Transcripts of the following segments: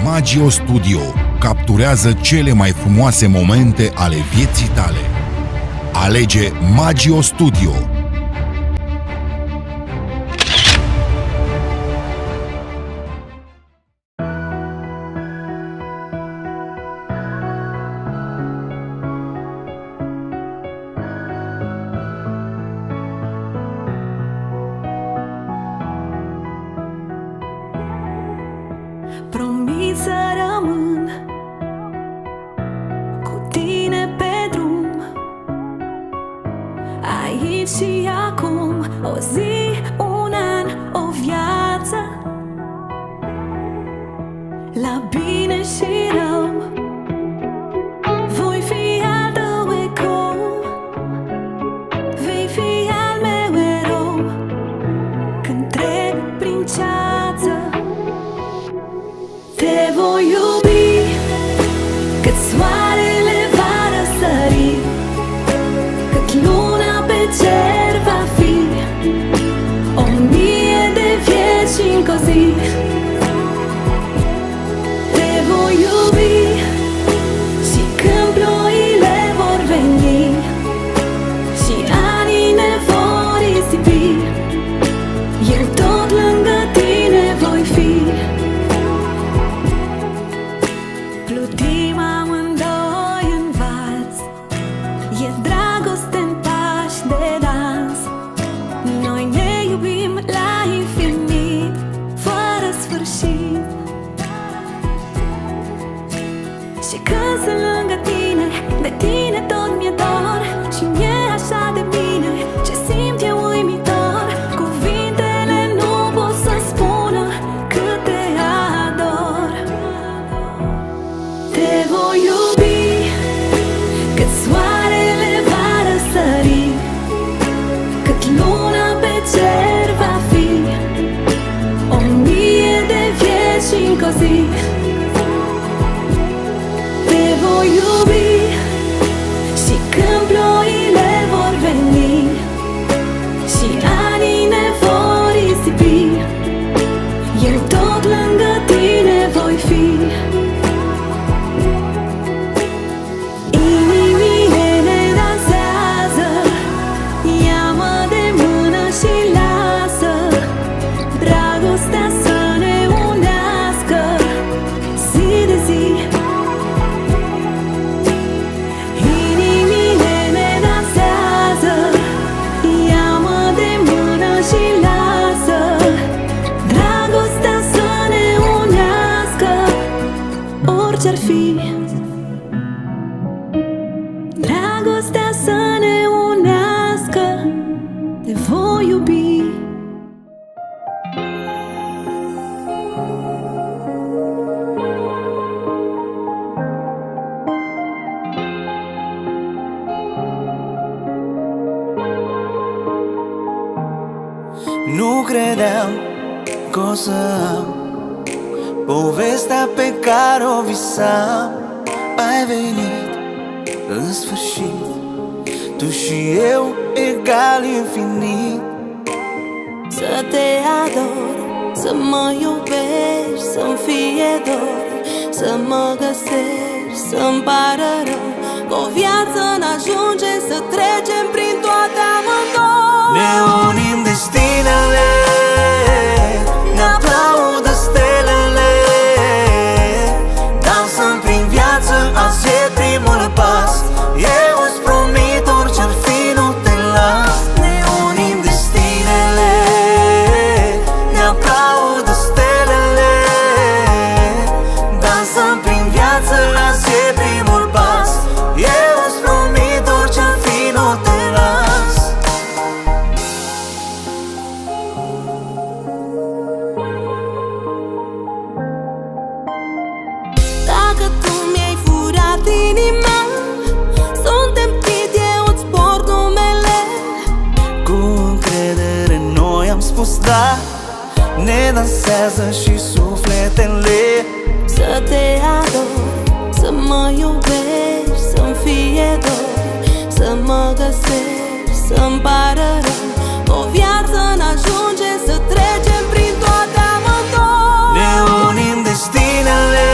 Magio Studio capturează cele mai frumoase momente ale vieții tale. Alege Magio Studio. Promit să rămân cu tine pe drum, aici și acum, o zi, un an, o viață, la bine și rău. Voi fi al tău ecou, vei fi al meu erou, când trec prin ceață. Te voi iubi cât soarele va răsări, cât luna pe cer va fi, 1000 de vieți și încă o zi. Te voi iubi și când ploile vor veni și anii ne vor risipi, eu tot lângă tine voi fi. Plutim amândoi în vals, e dragoste-n pași de dans. Noi ne iubim la infinit, fără sfârșit. Și când sunt lângă tine, de tine tot mi-e dor, și mi-e așa de bine, ce simt e uimitor. Cuvintele nu pot să spună cât te ador. Te voi iubi cât soarele va răsări, cât luna pe cer va fi, 1000 de vieți și încă o zi. Te voi iubi și când ploile vor veni și anii ne vor risipi, eu tot lângă tine voi fi. Inimile ne dansează, ia-mă de mână și lasă dragostea să ne unească zi de zi. Inimile ne dansează, ia-mă de mână și lasă dragostea să ne unească, orice-ar fi. Dragostea să ne unească, te voi iubi. Nu credeam că o să am povestea pe care o visam. Ai venit în sfârșit, tu și eu egal infinit. Să te ador, să mă iubești, să-mi fie dor, să mă găsești, să-mi pară rău, că o viață n-ajunge să trecem prin toate amândoi. Ne unim destinele, ne aplaudă stelele, dansăm prin viață, azi e primul pas. Eu îți promit, orice-ar fi, nu te las. Ne unim destinele, ne aplaudă stelele, dansăm prin viață, azi e primul pas. Eu îți promit, orice-ar fi, nu te las. Dacă tu mi-ai furat inima, suntem chit, eu îți port numele. Cu încredere noi am spus da, ne dansează și sufletele. Să te ador, să mă iubești, să-mi fie dor, să mă găsești, să-mi pară rău, o viață n-ajunge să trecem prin toate amândoi. Ne unim destinele,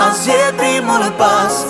azi e primul pas.